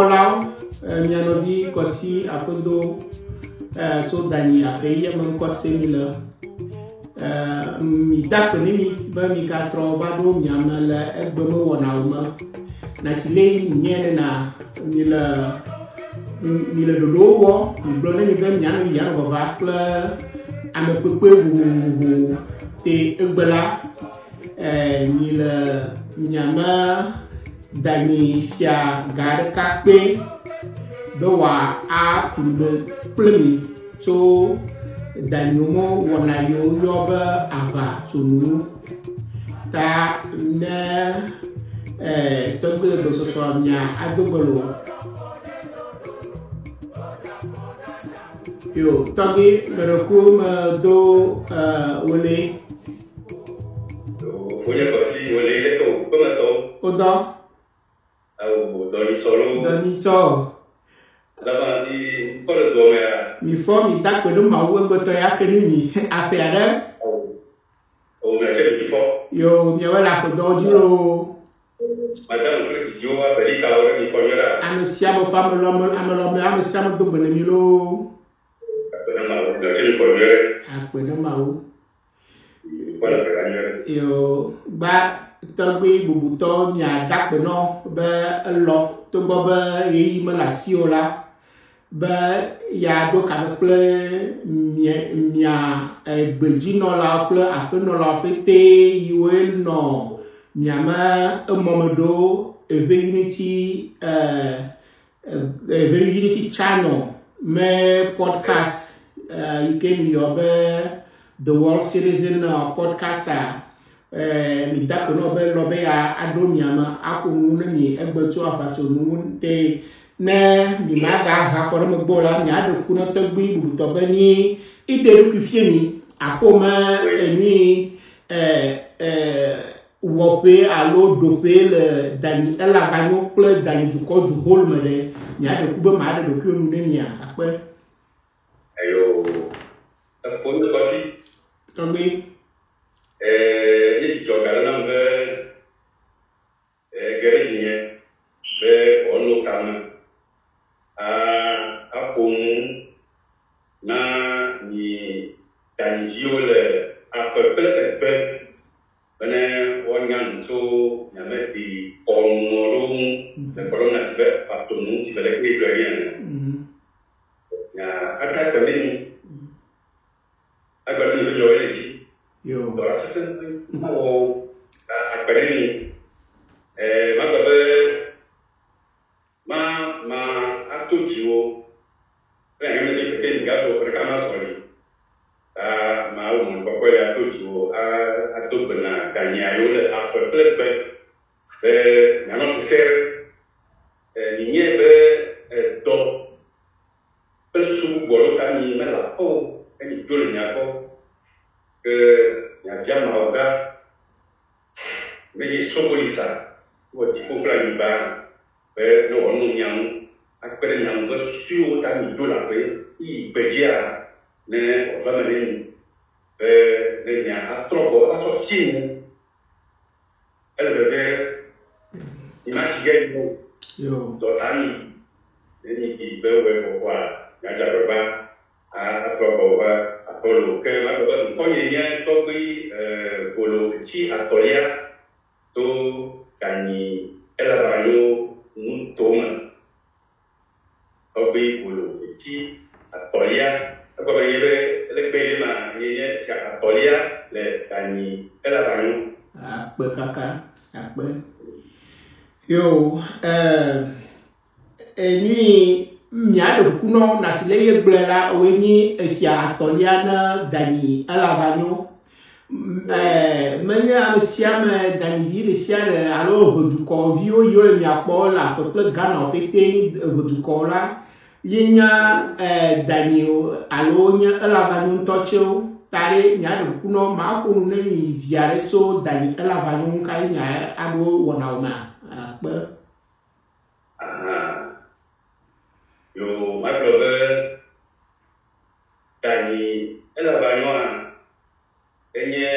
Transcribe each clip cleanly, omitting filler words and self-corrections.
Nukpɔlawo, mianovi kɔsi aƒedo so dani aƒe me ŋkɔ se mi le mi da kpe ne mi be mi gatrɔ va ɖo miame le egbe me wɔnawo me na si le nye na mi le ɖoɖowo wɔ mi gblɔ ne mi be mianɔ yianɔ vava kple amekpekpe vovovo te egbe la mi le miame dani fia ga ɖeka kpe be aƒle kple mi tso daniwo wɔna yiwo yɔ be aʋatsonu ta ne tɔgbe gbɔsɔsɔ mia adogbelo yo tɔgbe meɖeku me do wole wole le to kpemetɔ wodɔ dɔni sɔlɔ dɔnitsɔ laban di kɔle dɔmea mi fɔ mi da kpe ɖe mawu egbetɔ ya ke ne mi aƒe aɖe o me se di fɔ yo miawo le aƒedɔwo dzi lo madame kle dziwo apeli ka wo mi fɔ yɔra ame sia me ƒe ame sia me do gbe ne mi lo akpe ma wo me se di fɔ yɔra akpe ne mawu kɔle pe la yɔra yo gba tɔgbe bubutɔ miada kpe nɔ be elɔ togbɔ be ɣeyiɣi mele asiwo la be ya ɖo kame kple mia gbedzinɔlawo kple aƒenɔlawo ƒete yiwo nɔ miame emɔme ɖo eve unity channel me podcast yi ke mi yɔ be the world citizen podcaster mi da kpe nɔ be lɔ be ya aɖo miame aƒo nu ne mi egbe tso aʋatsonu te ne mi ma ga ha kɔ ɖe megbe o la mi aɖe ku ne tɔgbi bubutɔ be ni ide ɖokui fie mi aƒome enyi wɔƒe alo ɖoƒe le dani elabanyo kple dani dukɔ duhol me ɖe mi aɖe ku be ma aɖe ɖokui nu ne mia akpe ayo efo ne kɔsi tɔgbi ne dzidzɔ ga ɖe nam be gereji nye be ɔno kame aƒo nu na mi danidziwo le aƒe kple egbe bene woanya nu tso miame di kɔnu ɖewo ŋu le kɔɖɔ na si be aƒonu si be le kpe ɖo ɖi ene nya aka kpe ne nu agba ne be yɔ le dzi dɔ asese mawɔ akpe ne nu magba be ma ato dziwo ne ame ne pete ni gaso ɖeka ma sɔli ma wo mo kɔkɔ ya ato dziwo ato gbena ganya yiwo le aƒe kple gbe be mianɔ sesere nye be dɔ kple susu gbɔ ɖo ka mi mele akɔ eni dzo le miakɔ ke miabia mawo gã ne yi sobolisa wɔ dziƒo kple anyigba be ne wɔnu nyaŋu akpe ɖe nyaŋu be susuwo ta mi dzo la ƒe yi gbedzia ne wòva me ne nu be ne nya atrɔ gbɔ asɔ si nu ele veve imatsi ge yiwo dɔta mi ne ni di be wɔe kɔkɔa nyadza gbegba atrɔ gbɔ va atɔlo ke ma gbɔ be ŋkɔnye nye tɔgbe golo tsi atɔlia to ganyi elabanyo nutome tɔgbe golo tsi atɔlia egbe be ye be legbe ye ma ye sia atɔlia le ganyi elabanyo akpe kaka akpe yo enyi miaɖe kunɔ nasi le ye gblẽ la woe nyi efia atɔlia ne dani elabanyo menye ame sia ame danivi ɖe sia ɖe alo ʋedukɔviwo yiwo le miakpɔ le aƒe kple Ghana ƒete ʋedukɔwo la ye nye daniwo alo nye elabanyo ŋutɔ tsewo ta ɖe miaɖe kunɔ maƒo nu ne mi via ɖe tso dani elabanyo ŋu ka nya aɖo wɔnawo me akpe yo magblɔ be dani elabanyoa enye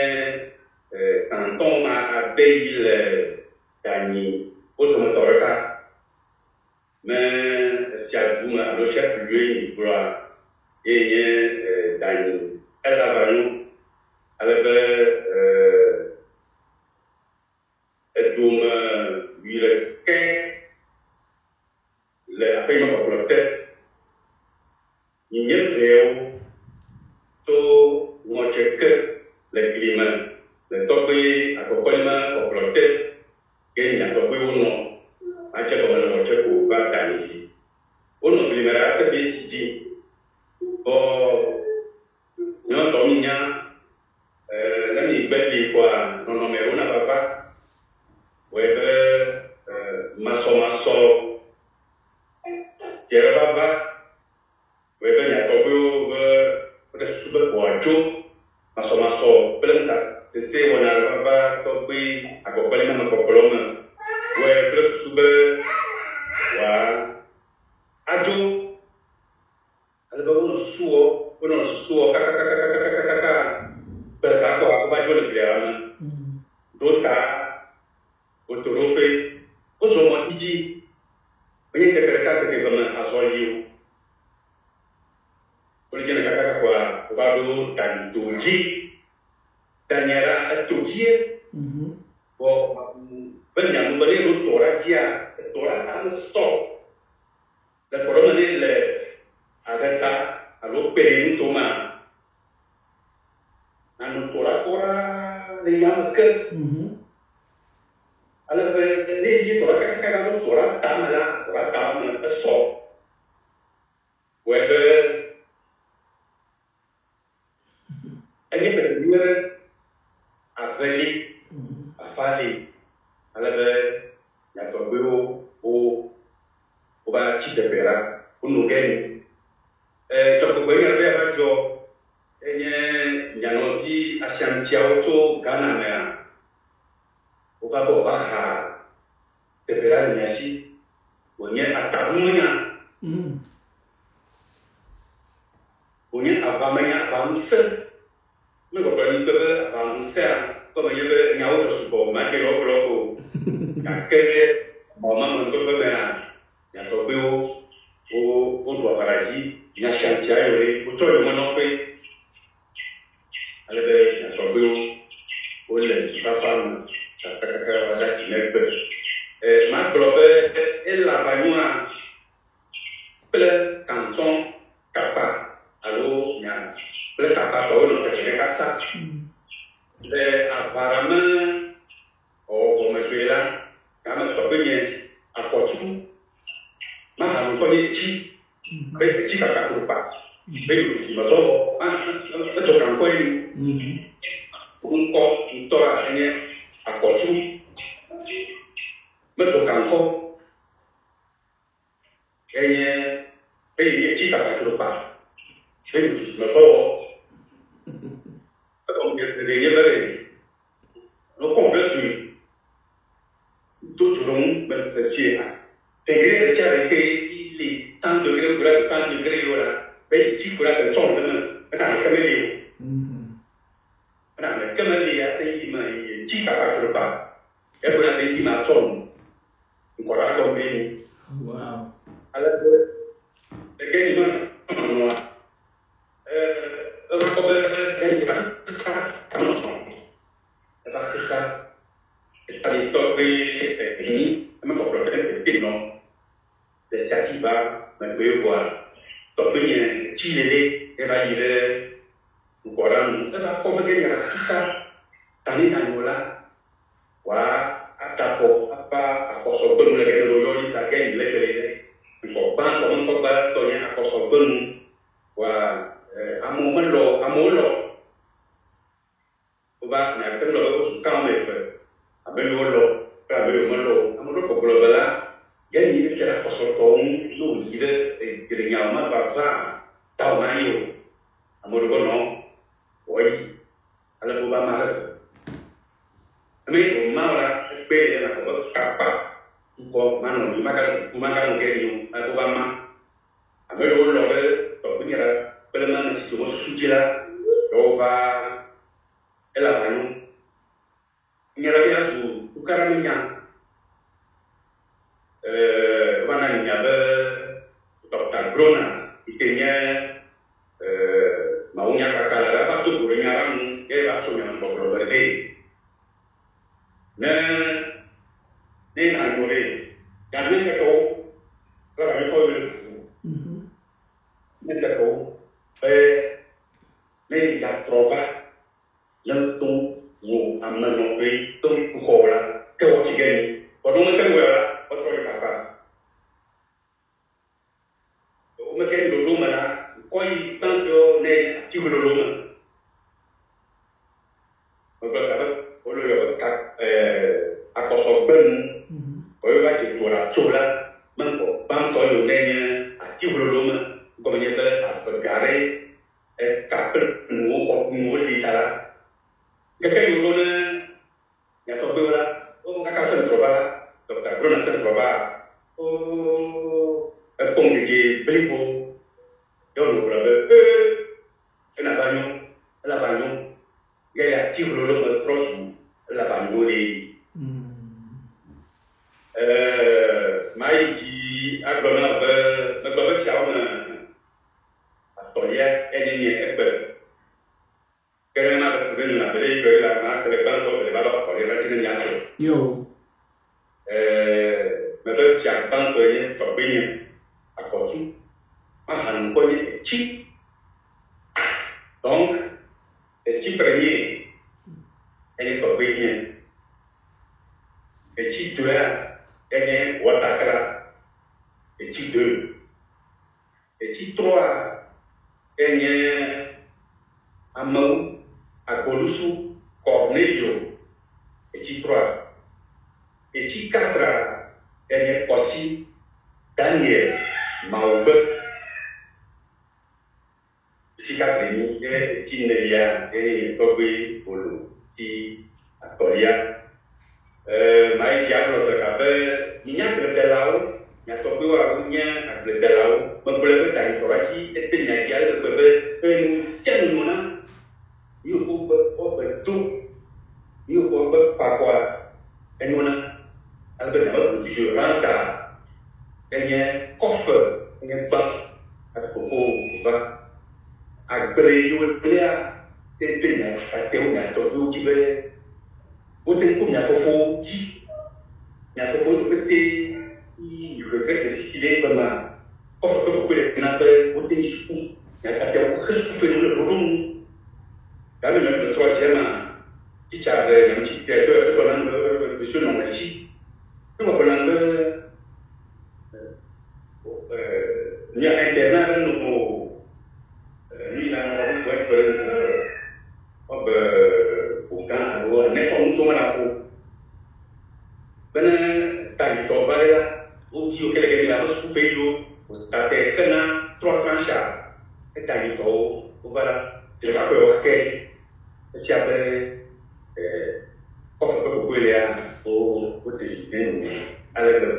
canton ma abe yi le ganyi wo dometɔ ɖeka me siadum alo chef lieu bra ye dani ela banu alebe edum wile ke le apema poplote nyeveo to ngocheke le climat le tope akokolima poplote ke nya tope uno acha ko le ngocheko ba dani uno primera te bisi o no dominya nani beli kwa no numero na baba webe maso jere baba webe nya tobe o sube wajo maso planta se wona baba tobe akopale na kokoloma webe sube wa ajo alba uno suo kaka berka ko ba jo le biama doska otorope oso mo iji onye te berka te goma asoliu olige kaka kwa ba do tan doji tanyara atogie bo benya mo bale ro tora an stop la corona le agata alo perintoma anu tora le yamke ala le ji tora kaka tora tamala so webe ani perdiere afali ala be ya tobeo o ba chitepera unugeni tokubwenya be bajo enye nyanozi ashantia oto Ghana mea ukabo baha tepera nyasi onye atamunya onye abamse me ko bani tebe abamse ko me yebe nyawo to subo ma ke loko ya kere mama mo to be ya to be o do abaraji nya shantia yore o to yo no pe alebe ya to be o le fafam kaka wada sinebe ma globe la banua ple canton kapa alo nya ple kapa to no te kasa le aparama o me vela kama to benye akotu ma ha ko ni chi be chi kaka kupa be ni ma to to kan ko ni unko ntora enye akotu me to kan ko enye be chi kaka kupa be ni ma to donc de yebere no complète tout rond ben petit degré de chaleur que il est 100 degrés ou 100 degrés là ben petit pour la son de na caméléo na caméléa te ima chi ka ka pa e pour la te ima son ko ra ko ni wow alors que ni no ba na kan lo ko su ka me fe abelo lo ka abelo mo lo amolo ko lo bala ya ni ke ra ko so to un lo ni de ke nya ma ba ba ta ma yo amolo ko no oi ala ko ba ma la me ko ma la be na ko ka pa ko ma no ni ma ka no ke ni ko ba ma abelo lo de to ni ra pero na ni su su jira do ba ela banyu nyara bia su ukara minya bana nya be Brona, Itenia, Maunya Kakala, Batu Buringaram, Eva Sunan Bobrode. Nên hàng người nhà nước cái cổ các bạn coi nên cái cổ về nên giặt trova lần tung ngủ ăn mà nó bị tung khổ là cái gì cái còn nó cái người là có trôi cả cả mà cái đồ đồ mà là coi tăng cho nên chỉ có đồ đồ mà có sao có rồi các akọsọ gbẹnu ọyọ bá ti tora tso la mẹkọ bánkọ yóò lẹyìn àtiwololo mẹ gọmẹnyẹ bẹ àfẹgàrẹ ẹkapẹ nuwo li ta la kẹkẹ yóò lọ nẹ yàtọ̀ gbé la ó kaka sẹni tọba la dọkita gbọdọ sẹni tọba ó ẹkpọm dèjé bẹyìnbó yóò lọ wọlé bẹ ẹnabanyọ ẹlabanyọ gẹyà àtiwololo mẹ trọsu ẹlabanyọ lè. Mai qui a donné le chiao à Tolia et les épées. Quelle est la personne qui a fait la marque, les banques, les valeurs, les résignations. Yo. Mais le chiao banque est pour bien à côté. En Hong Kong est cheap. Donc, est cheap premier. Elle est pour bien. Et cheap tu as. Et Watakala, et T2, et T3, et Amau, Agolusu, Cornelio, et T3, et T4, et aussi Daniel, Maube, T4, et Tinelia, et Tobi, Polo, T-Atolia. Mais diablo secabe, minha gredelau, minha topua minha gredelau, memboleh bertanya korasi, etnya dialog bebe, jangan mana, you betul, you berpakwa, mana, albert nama tujuh rangka, kayaknya koffer, kayaknya bak, atau koko, bak, agre you dia, etnya, katanya topua cibe. Au tempo minha fofo de côté il regrette de circuler comme un offre que vous pouvez n'appelle au tennis fou il y a qu'à faire que ce que nous le voulons quand même le troisième qui avait un petit directeur de Colombe monsieur Nongachi nous appelons il y a internat nous lui là on va pourtant n'importe où on a pour ben t'as dit toi là ou si auquel il a reçu payé t'as fait 3 tranches et t'as dit toi voilà c'est le cas que ok tu as offre que vous pouvez aller au déjeuner avec le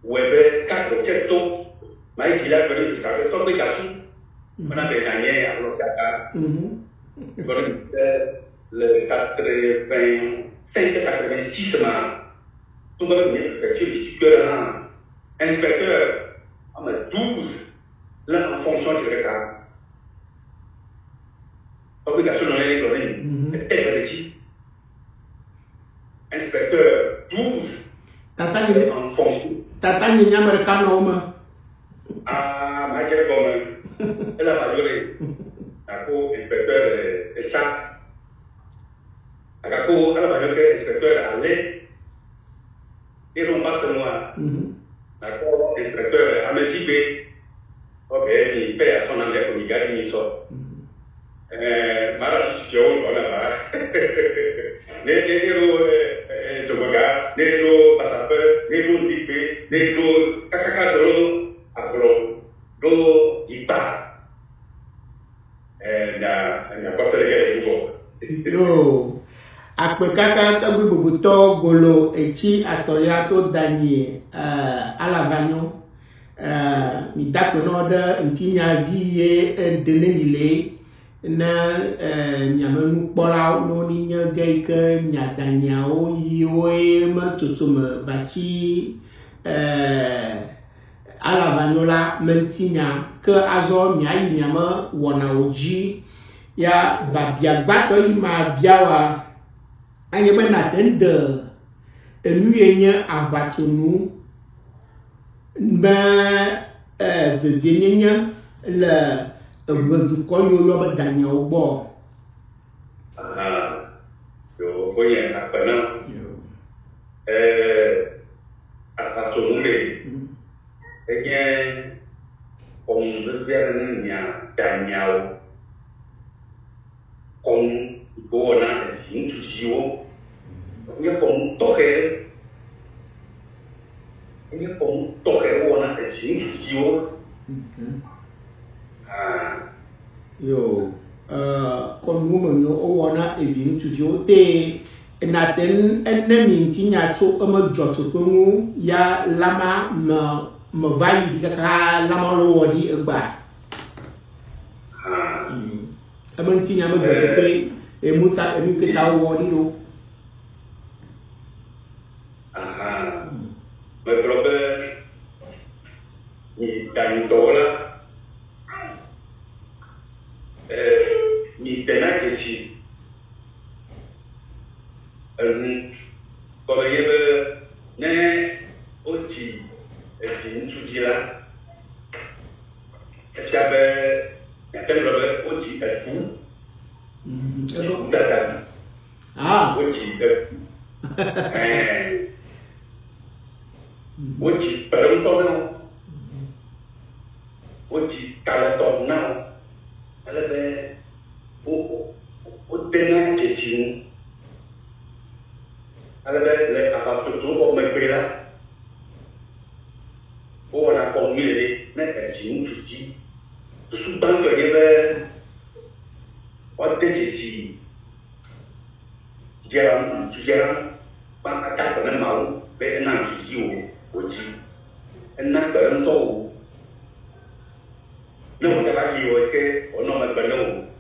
web 4 chetos mais il a venu c'est avec son application on a des derniers à l'occasion le 85-86 tout le monde est inspecteur en 12 là en fonction du regard obligation dans les données inspecteur 12 en fonction tata ni americano ma ah ma quelle comme elle a majoré ako inspecteur chat ako ala majoré inspecteur allé et non pas moi ako inspecteur amejib ok ni paye à son nom pour ni gagner ni so mara si on là bas nero jogoga nero pasapeur nero dipe nero kakakadro agro do ipa na cosa le bugo yo akpekaka tagbe boboto golo echi atoya to danye alavanyo mi dakpe no de ntinya vie denenile na nyamenu kpola no ni nya geike nya danya o yiwe ma tutume bachi Alavagnola Mentigna, que Azor Nya Yama Wanaoji, ya Babia Bato Ima Biawa, Ayaman attend Emuenya Avatunu, Virginia, le Koyo Daniel Bo. Yo voy a apenas a su nombre ella con niña Daniel con buona intuición ella con toque buena intuición Yo con woman no wana evin to jo te na ten enemi tinya to joto ko ya lama ma bayi ka lama lo wodi egba aman tinya ma joto pe e muta e mi ke ta wodi do me probe ni tan dola ni tena que si como lleva ne ochi el chujila que sabe ya te lo ve ochi el tata ochi ochi pero un tono ochi cada tono alebe o tena que si alebe le abato o me pela o la comile ne e si tutti su tanto che o te che si geram ban attack na mau be na si o ji na ba no no te va io che o no me bello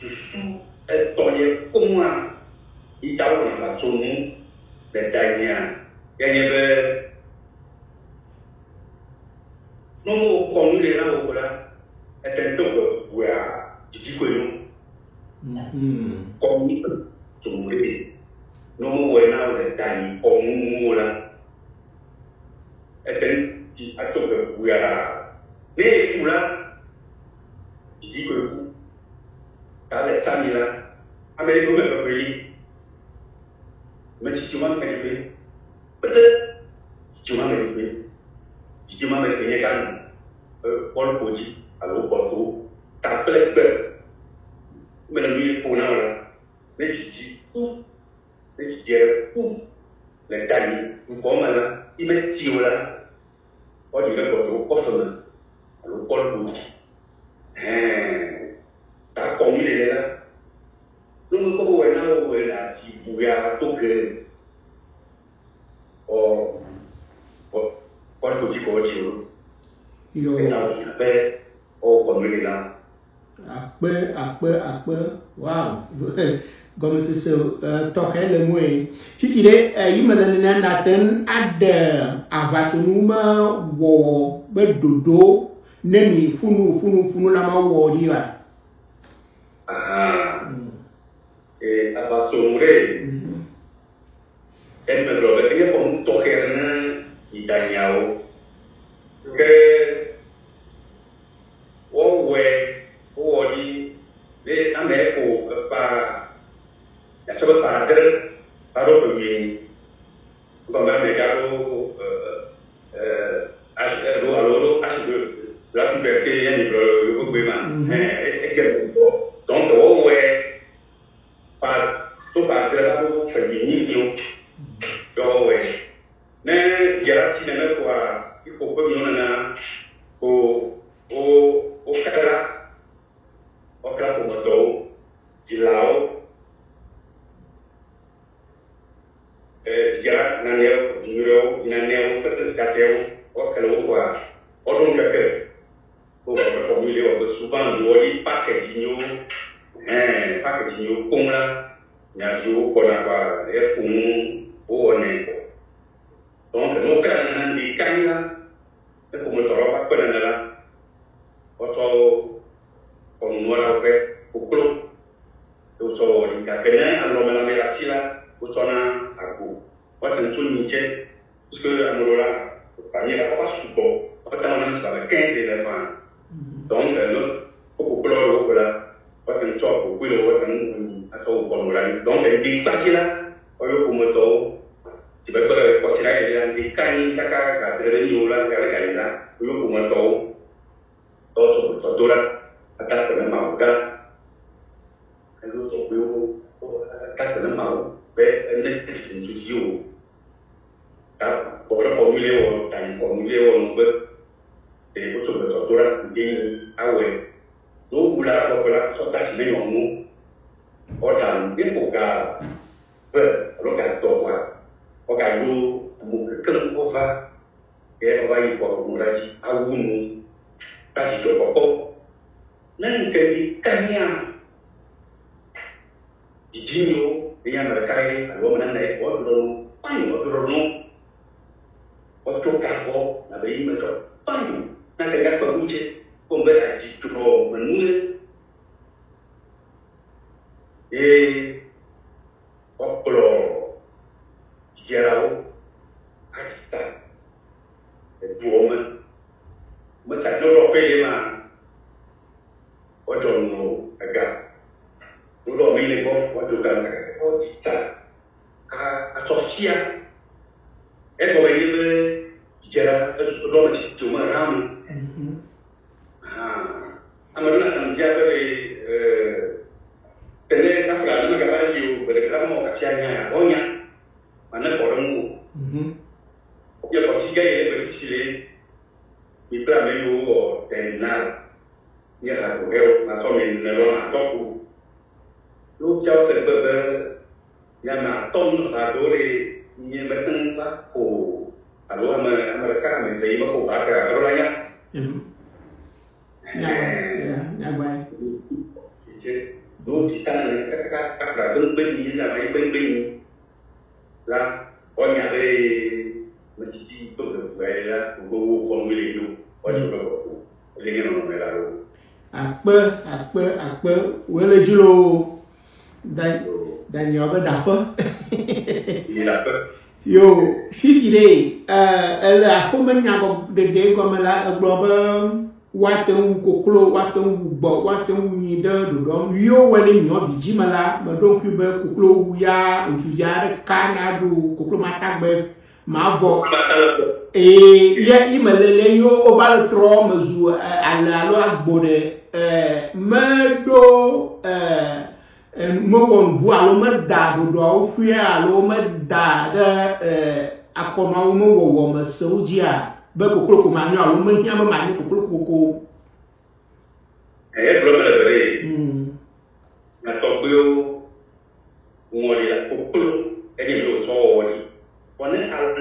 su e toglie come i tavoli la sono le dagna che ne non con le la ora e tento che di quello con i tumuli non vuoi le dagni con mura e tenti a tocco guerra ne pula di quello tale samila americo me quelli ma ci chiamano quelli perché ci chiamano quelli kan qualcosa allo porto tappele me lo mi pona ora ne ci le tagli un po' ma i metti ora oggi le porto possono allo porto ta comile là non có buổi nào là chỉ buổi tôi kể con tôi chỉ có chiều cái nào chỉ là bé comile là akpe wow comme c'est ce toquer le moins si tu es il me donne un atten ad avatunuma wo be dodo nemi funu la ma wo diwa abasomure me lo veía con un toque italiano que o di de ameco pa la sua padre parò per me come me caro allora la perché ni lo come ma e che donc pa tu padre la femminile dove ne gerarsi ne qua il popolo non ha o kala como do di lao gera na neo duro na neo per scateo o kala qua o non che o per famiglia o souvent di packaging come la na ju ko na ba e fu o ne donc no kala là nó cũng một tọrọ bắt quên là có cho còn mua đâu cái cũng luôn tôi cho những cái này anh lo mà làm gì là tôi cho na aku có thành chung như thế parce que anh lo là phải như là có support có tao nó sẽ là cái gì là mà donc nó cũng luôn là có thành cho cũng quy đồ có thành atau còn lại donc cái đi bắt gì là có lúc cũng một tổ chỉ phải có sự này là đi canh các cái cái nhiều là cái là lúc cũng một tổ tôi là các cái màu các cái lúc tổ các cái màu về nên chính chủ yếu các bộ nó có nhiều thành có nhiều một bức thì có chụp được tôi là đi áo quần lúc là có là số ta chỉ mấy món có làm biết bộ cả về nó cả tổ quả có cả lu một cái cân có pha cái vay của một là chỉ áo quần ta chỉ chụp có nên cái cái nhà chỉ nhiều dia mereka ini kalau mana naik buat dulu paling buat dulu buat coklat kok nabi ini mereka paling nanti kan beruji pembeli dulu menu koplo jarau kita dua men macam dulu pilih mah ojo agak dulu milih kok ojo kan kita asosiasi kalau ini bicara orang cuma ramai amalnya kan siapa tene kafra nama kafra jiu berkerama kasiannya ohnya mana orang ya pasti gaya bersih mitra melu tenar ya aku nasomin nelon aku lu jauh sebab yang naton ada di ni betul tak ko kalau mereka menjadi makhluk ada orang lain ya baik lu di sana các bên như là mấy bên là có nhà về mình chỉ đi tốt được về là cũng không bị lừa có chỗ đó liên hệ nó là luôn akpe wele jilo dan yo be dafa yo fifire la ko men nya ko de ko mala global watan koklo watan bo watan ni de do yo wele nyo biji mala ma donc be koklo ya ujujare kanadu koklo matagbe ma vo ya imelele yo obal tro mezu ala lo agbode medo mo won bu alo me da do do fi alo me da de akoma mo wo me soujia be koklo ko ma nya alo me nya ma ni koklo ko problema da bere na to bio ngoli la koklo eni lo so woni wona alo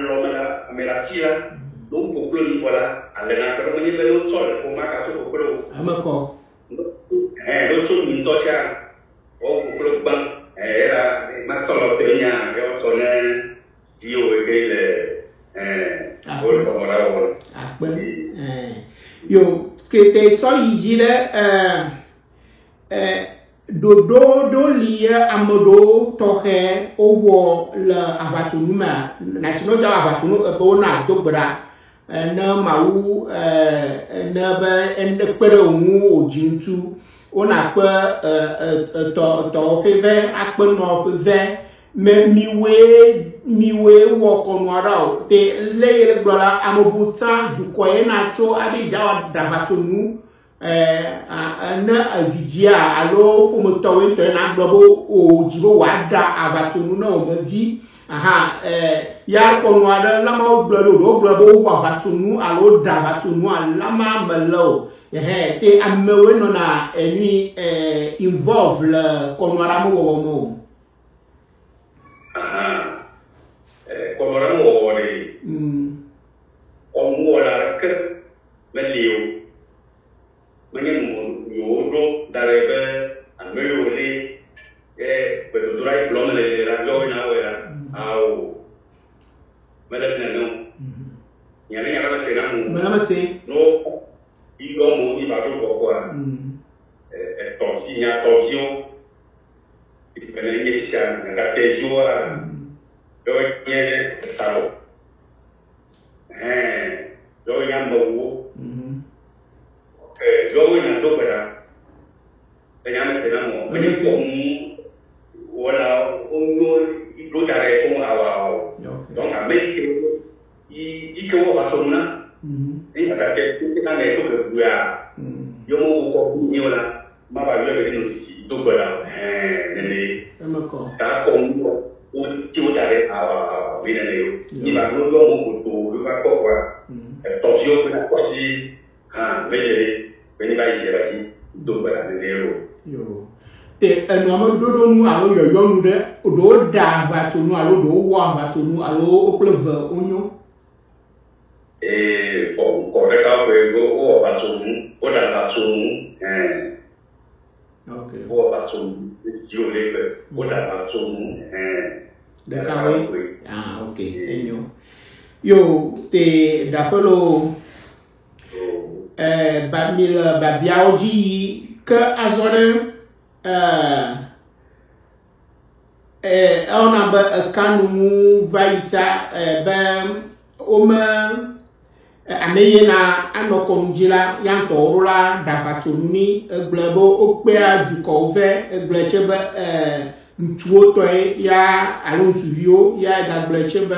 me la tira lo koklo ni wala ale na ko ni be lo so ko ma ka so koklo amako lo so ni to cha o koklo ban era ma solo tenia yo sono dio che le o ko mora o yo que te so yijile do lia amodo tohe owo la abatunuma national da abatunu ebo na dogbara na mawu na ba en pere omu ojintu ona pe to feve akpeno feve me miwe wo konwara te leye gbara amobuta dukoye na cho abija dabatunu na avidia alo komotowe to na gbobo ojibo wada abatunu na omavi ya konwara lama gbobo abatunu alo dabatunu alama melo te amewe no na eni involve le konwara mo konwara mo ri onwara ke melio menyemudo darebe ameyole beturai blomele la lona wera au melena no nhà nó là xe nằm mà nó xe nó đi đó muốn đi vào trong qua tổ si nhà tổ siêu thì cái này như sao người ta tê chua rồi nghe sao rồi nhà mù rồi nhà đâu vậy cái nhà mình sẽ làm một cái công hoặc là ông nuôi đối ta này không vào đó là mấy cái của họ xong đó thế là cái này tôi được vừa dùng có nhiều là mà bảo vệ cái gì tôi gọi là nên ta công chiếu ta đấy vì này nhưng mà luôn luôn một tù lúc các cô tổ chức cái có gì mấy cái như vậy sẽ là gì tôi gọi là nên rồi te no mo do nu alo yo nu de do da ba tu nu alo do wa ba tu nu alo o pleve onyo ko de ka pe go o ba tu o da ba tu okay o ba tu yo le pe o da ba tu de ka we okay enyo yo te da pelo ba mil ba biaoji que azone on a ba kanu vaita ba oma ameye na anokonjila yanto rula dafatuni glebo okpe ajuko ve glechebe ntuoto ya alontuyo ya da glechebe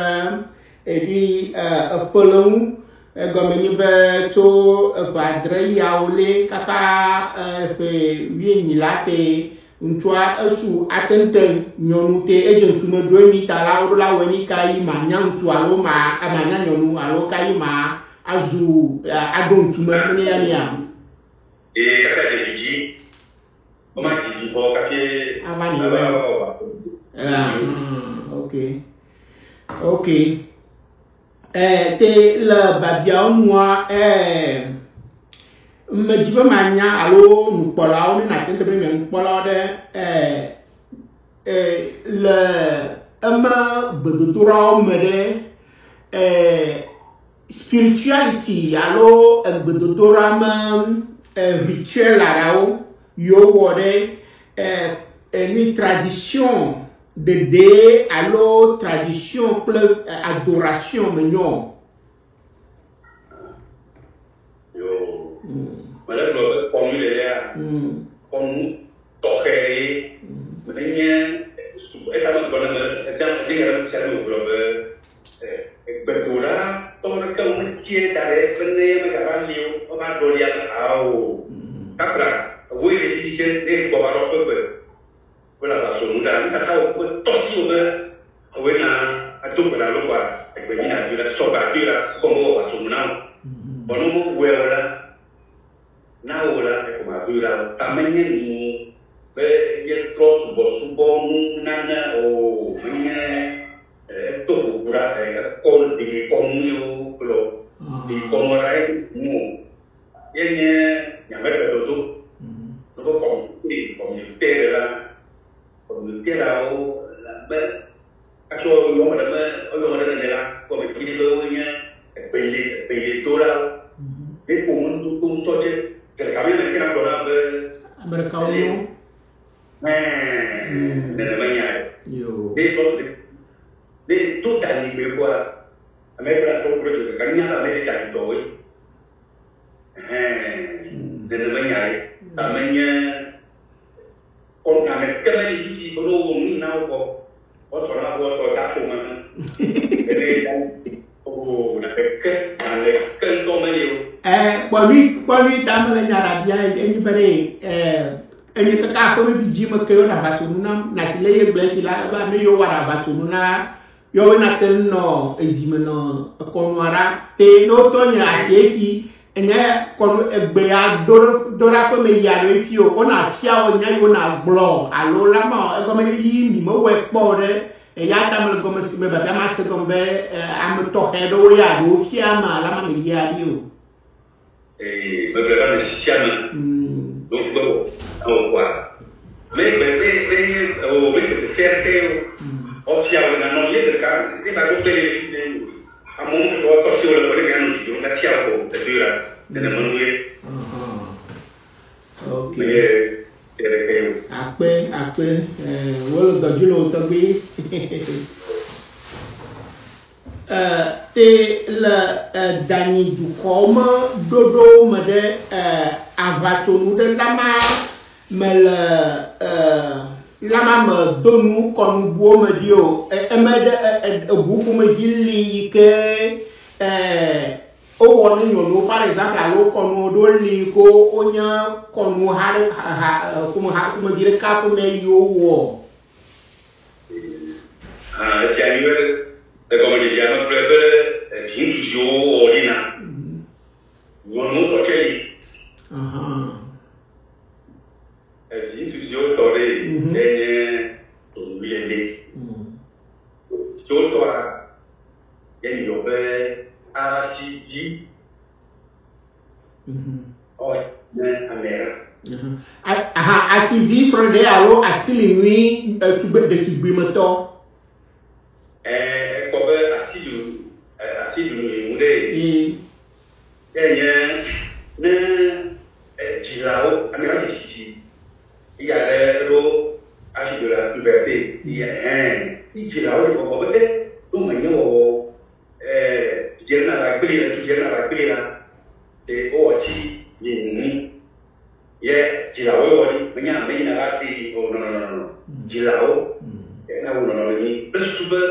edi apolon gomeni be to vadre yaole kaka fe wieni late ntwa asu atenten nyonu te ejentu me do mi tala ola weni kai ma nyantu alo ma amanya nyonu alo kai ma azu adontu me ne ya ya kaka de jiji o ma jiji ko kake avani okay te la babia moi me jibe manya alo nukpola o ni na tente be me nukpola de le ama bedotura o me de spirituality alo bedotura ma rituel arao yo wode une tradition de allo tradition plus adoration mignon yo voilà le comme il est comme toquer mais et alors bonne dans dire ça nous globe betura ton ton qui tare venir me va liu o va doria au capra voi dice de ko va ro voilà la solution là ta ko to si o we na atu para lo kwa e ni na dira so ba dira como va solution bono mo we wala na wala e ko ma dira tamanya ni be ye cross bo su bo na na o manya to pura e ko di komyo lo di komorai mu ye nya me pe to no ko kom ni te la còn cái nào là bên các số ông mà ông mà đây là có bị đi đâu nha bị tôi đâu cái cùng tôi chứ cái cảm giác này cái nào đó là America luôn nên là mấy ngày để có để tôi tại vì bây qua America là không có sự cạnh tranh là mấy cái tối nên là mấy ngày tại mình con này cái này gì có đồ uống nào có cho đáp cùng mà cái này là cái này cân to mấy điều quan vi tam là nhà làm gì anh bari anh ta cả có bị gì mà kêu là bà chúng na chỉ lấy bể chỉ là bà mấy yo wara bà chúng na yo na tên nó gì mà nó con wara te nó to nhà chị enya kono egbe ya dora ko me ya re fi o na fia o nya yo na glo alo la ma e go me yi mi mo we po de e ya ta me go me si me ba ma se go be am to he do ya do fia ma la ma me ya ri o me be ba me sia ma do go o kwa me o me se serte o fia o na no ye de ka ni ba go pe amon ko si o le ko ni là de la manuée ok mais après wala gajulo tabi te la dani du koma dodo made avatonu de lama mel lama me donu kon bo me dio emede buku me jilli ke o woni no par exemple alo kon do li ko onya kon ha kuma dire ka ko me yo wo January come diciamo proprio finito ordina non lo c'è finito tore e viene tutto a e io per ACG o Amera ACG sur de alo asili ni tube de tibimoto asidu mude yenye ne jirao amira disi il y a ro asidu la liberté il y a jirao de ko bete do manyo jerna la gbila de ochi yin ye jirao wori manya menya la ti oh no jirao na uno ni super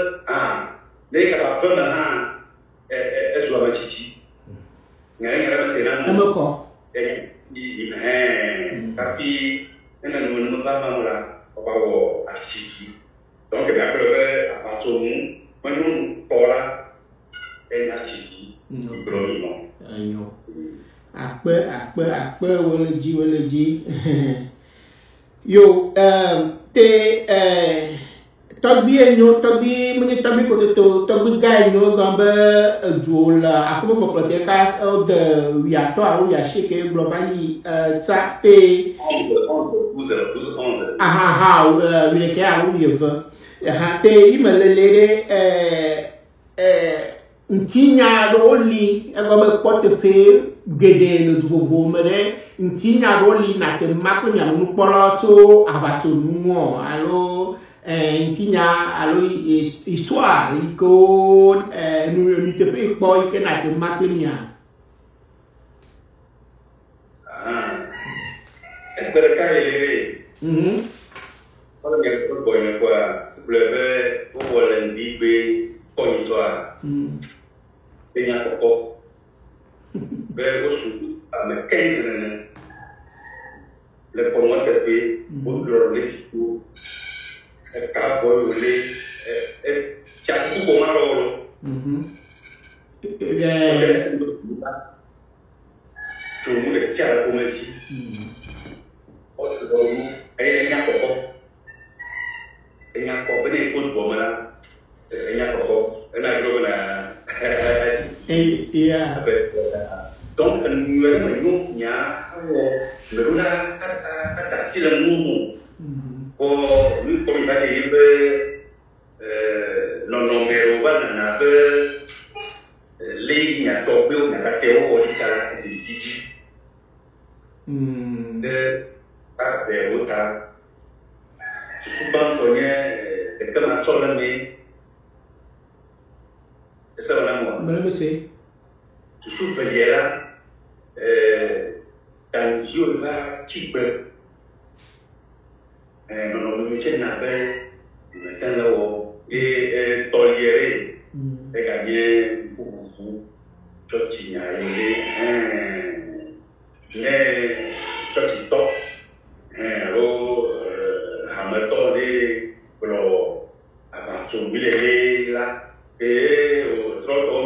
ne ka fa na ha so ba chichi ngai ngara se na amako tapi na no ba ma la ba wo chichi donc bien que a partir mu manu pola na chichi problème ayo akpe wole ji yo te togbi mini togbi ko to togbi gai no gambe djola akobo ko te ka o de wiato a ya shike globally ta te 11 wile ke a u yeva te imelele ntinya do li agba pote fe gede no dubo mere ntinya do li na te mako nya nu polo to abato nu alo ntinya alo histoire iko nu te pe po ike na te mako nya espera caire Kalau yang berbohong kuah, boleh boleh dibe poliswa, dengan pokok, berusul, mekanis mana, lepas orang terpe, bukan lesu, kapal boleh, cakap komando, cuma secara komersi, orang yang pokok. Yang kau beri pun bomana, yang kau, nak guna, iya. Donc, nous avons nya, guna kata silam mumu, oh, nous comme ça c'est non numéro ban na be, lagi nya top bill nya kata di sana di gigi, de apa beruta Banconya kena soalan ni, soalan apa? Mana mesti? Susu berjaya, dan jiwa ciber, mana macam nak macam lawo, tolerir, dekatnya buku, cucinya ini, cuci top, Amato de pro avanzo milele la troppo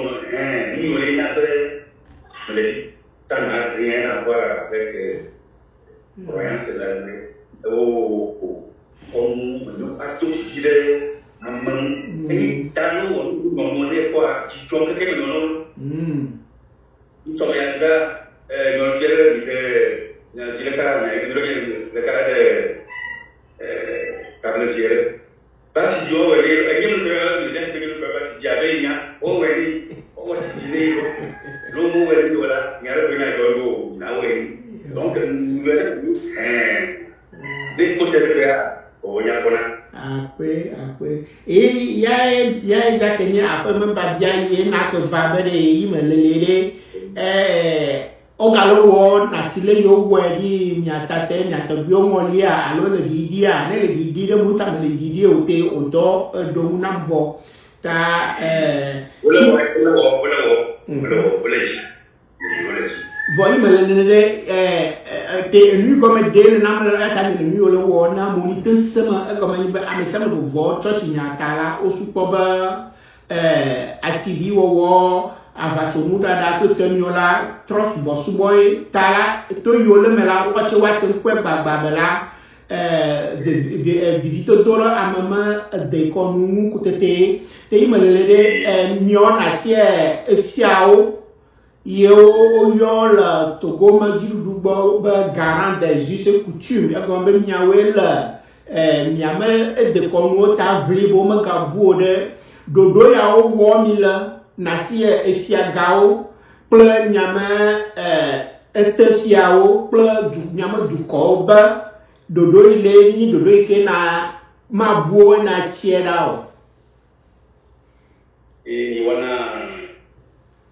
ni molina le tan rien à voir avec croyance là comme nous a tous dire amman ni tanu on ne quoi ci tonga ke non insomma ya da non dire che dire cara ne cara de karena siapa? Pasti jauh lagi. Lagi menurut saya, kita perlu pasti jaga ini. Oh ini, oh masih ini. Lu mau ini wala. nhà đó bên này rồi luôn nào vậy donc người đó đến cuối đời rồi oh nhà con Akwe. Ya da kenya apa membabia ye na ko vabere yi melele ogalo wo na sile yo wedi nyatate nyatobio molia alo le gidia ne le gidia muta le gidia ote odo do nambo ta Boleh. Voi melele te nu comme de na mala ta ni mi ole wo na mo ni tesema comme ni ba amesema do vo church nyatala osupo ba asibi wo avaso muta da to temiola trust bo suboy tala to yole mela wache wate kwe bababela de vidito dolo amama de konu kutete te imelele miona sie fiao yo la togo ma jiru ba garant des us et coutumes e gombe miawe la miame de konu ta vlibo ma gabu de dodo ya o wo mi la na si efiagao ple nyama etefiao ple du nyama du koba dodo ile ni dodo ike na mabuo na chiedao ni wana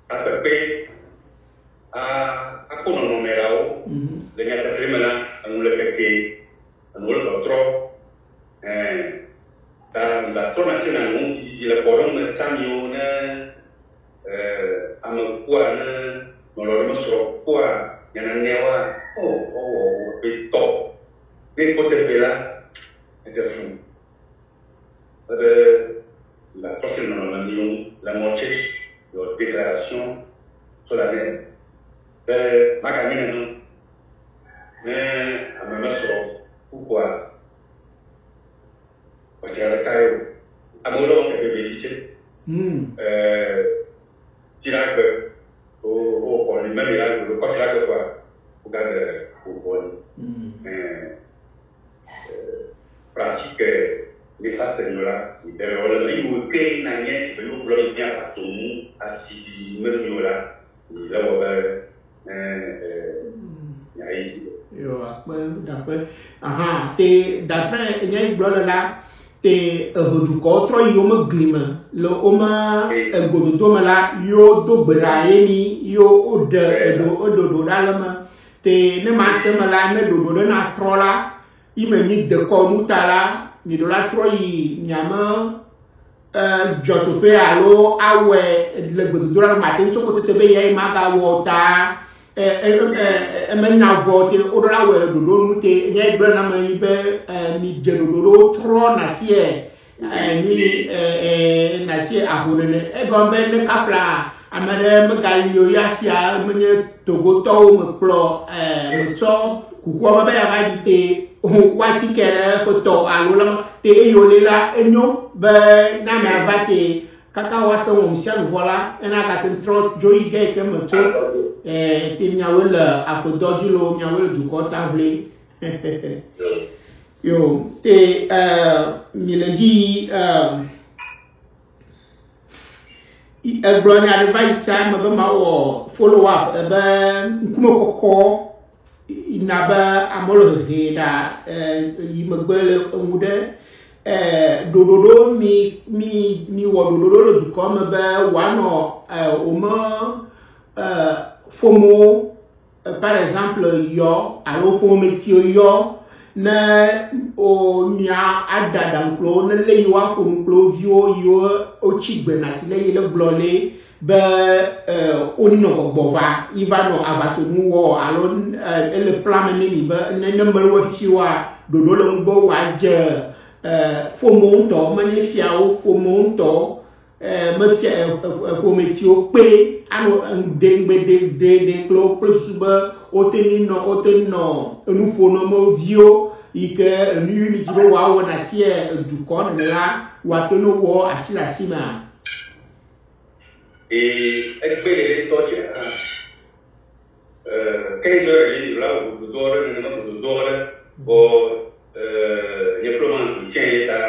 apepe aku no merao dengan terima anule keke anule otro la zona nacional non di la corona samio na amekua na nolorimo sro kwa yana newa pito ni kote bela de fou la prochaine non la moitié de déclaration solennelle makamina non amema sro pourquoi parce que caio amolo que belice tiraque o con il même le quoi là quoi regarde au bon pratique les faces de là le livre que na nièce veut nous bloquer bien à tout asidi même là là on va yo d'après te d'après nyai blola la te du kotro yo ma glima lo oma godo mala yo do braye ni yo ode do dalama te ne ma se mala ne do na trola imeni de ko mutala ni do la troyi nyama jotope alo awe le godo la matin so ko te be ye ma ga wota emenya vote odora we do nute nye gbe na ma ibe mi jedodo tro na sie ni na sie ahunene e gombe ne kapla amere megalio yasia menye togoto me klo me cho kuko ba ya ba dite wa tikere foto alola te yolela enyo be na ma vate kaka wasa wo msialu vola ena ka tentro joyi ge ke me cho te miawele akodoji lo miawele du kota vle yo te mileji egbronya advice time be ma wo follow up be nkumo kokko inaba amolo heda yimagbele ngude dododo mi wo dododo du comme be wano oma fomo par exemple yo alo fomo metio yo na o nya adada nklo na le yo afo nklo vio yo ochigbe na sile yele blole be onino gbova ivano abatonu wo alo ele plan ni be na mero chiwa dodolo ngbo waje fomo to mani fiao fomo to monsieur fometio pe ano de klo plusuba otenino enu fono mo vio ike nu ni jiro wa wona sie du kon la watono wo asila sima experience toche quelle heure là vous dore o diplôme tient ta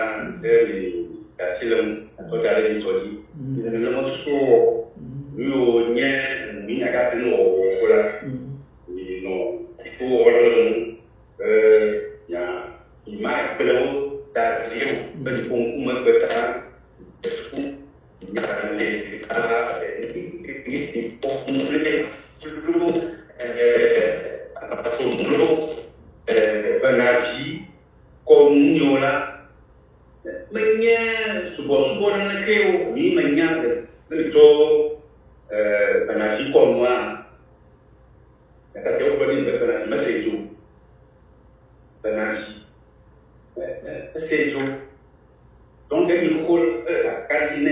asylum totale di todi le mo so yo nye mi n'a qu'à tenir au là. Non, il faut regarder il y a une marque de l'eau, t'as dit, ben pour me faire il y a les pour montrer surtout Banaji comme nous là, mais souvent dans le créo, ni manière plutôt Banaji comme moi. La catégorie de Banaji, mais c'est tout. Banaji, c'est tout. Donc il faut la cantine le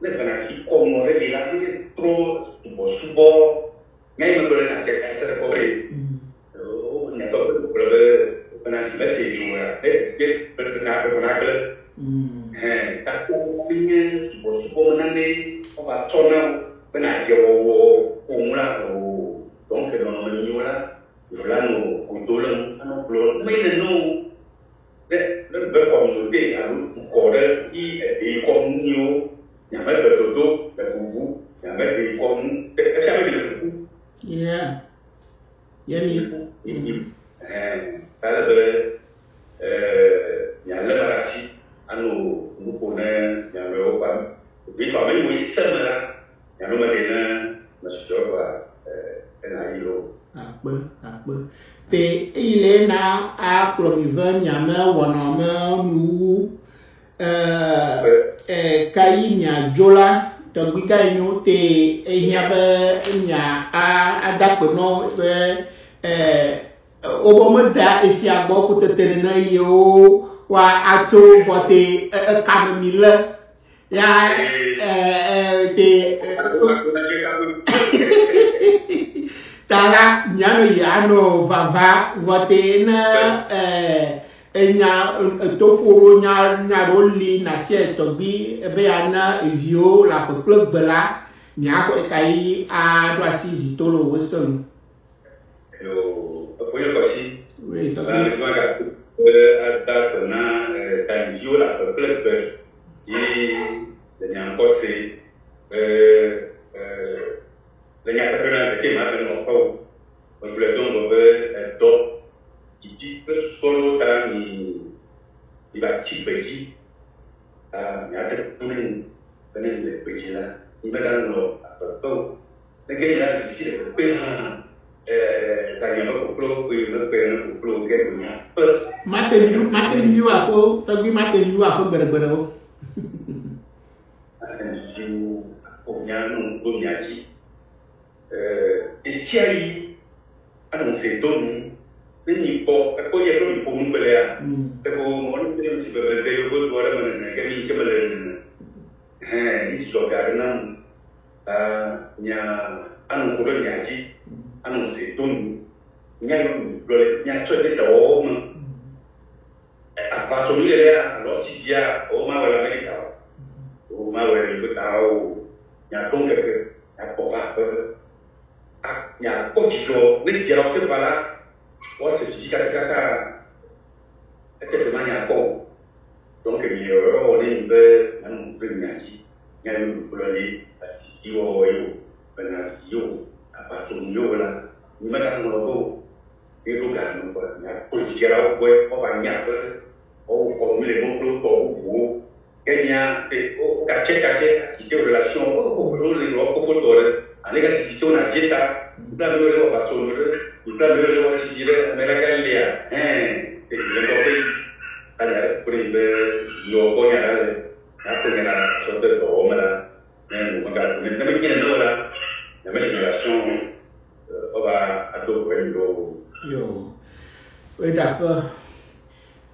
Banaji comme on est là, trop souvent, même pour la catégorie. Il n'y a pas de problème. Banaji, mais c'est tout. C'est le Tapi punya sebuah nanti apa channel benar jauh umlah donc dans le milieu là nous contrôlons nous bloquons mais nous le communauté à nous corps et comme nous il y a même le dodo le boubou il y a même des comme ça veut dire le boubou ça veut il y a le marachi nous connaissons, il y a le Opan. Et quand même, oui, c'est là. Il y a le Madina, monsieur Joba, Naïlo. Et il est là à Clomiven, il y a un Wanama, nous, Kaïnia, Jola, Tobikaïno, et il y avait à Dakono, au moment d'à et qui a beaucoup de terrain, wa ato bote kamile ya te tala nyano yano vava bote na enya toporo nya roli na sie tobi ebe ana evio la club bela nya ko kai a do asisi tolo weson yo apoyo kosi oui to date na tanzio la club et le encore c'est le nya tapena de ma no ko on voulait donc do qui dit que solo ta ni va ci peji nya ta tunen benen de peji la ni ba dan no to le ke la ci de pe ha matériau aku tapi matériau aku berbeda punya punya ji estiai annoncé don ni po ko ye no po mun belea te ko mon te si bebe de ko dora man ke ni ke belen ni so garna nya anu ko nya ji annoncé don nya cho de do apa so ni le lo si dia o ma wala me ta o ma wala ni ta o nya don ke nya po ba nya ko ji lo ni dia ro ke bala o se ji ka te de nya ko donc ni o ni be anu be nya ji nya ni ko le si o yo bana yo apa so ni yo la ni ma ta no ko cái lúc nào nó nya ko ji ra o ko ba nya ko o mi le mo to o cái nhà thì cả chế chỉ tiêu relation có le lo có photo rồi anh cái chỉ tiêu là dieta chúng ta đưa lên vào số rồi chúng ta đưa lên vào chỉ là mấy cái lia thì cái đó thì anh ấy cũng đi nhiều có nhà là có nhà là số tiền đó mà là nên một cái mình cái mình nhận rồi là mấy relation và à tôi quen rồi yo vậy đặt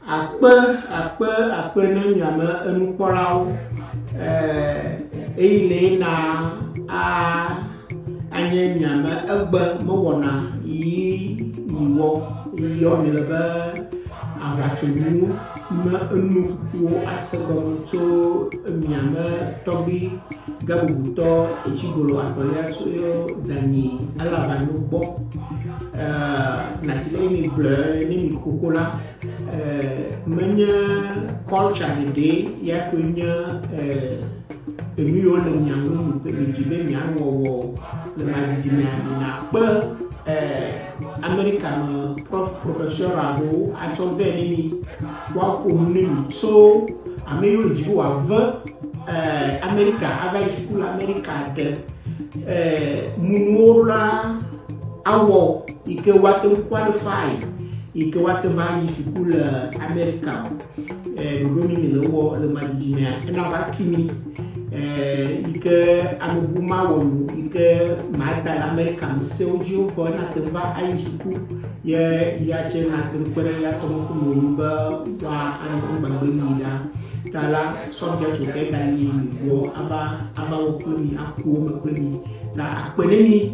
akpe ne nyame enukpɔlawo eyi na anye nyame egbe mewɔna yi yiwɔ yiyɔ mi le be aʋatsonu me enukuwo asegɔme tso nyame tɔgbi gabubutɔ etsigolo akɔlia tso dani alabanu gbɔ nasi le mi gblɔ ne mi koko la menye culture de ya kwenye emi yo le nyangu pe jibe nyanwo le madina na pe America professeur abo atombe ni wa ko ni so ameyo jibo wa 20 America ava school America de munora awo ike wate qualify ike wate mani school America rumi ni lo le madina na batimi ike amubuma wonu ike mata America mseoji ko na temba ayisuku ya chena tempere ya tomo kumumba wa anumba ngida tala subject ke dani wo aba wo kuni aku mo kuni na akpele ni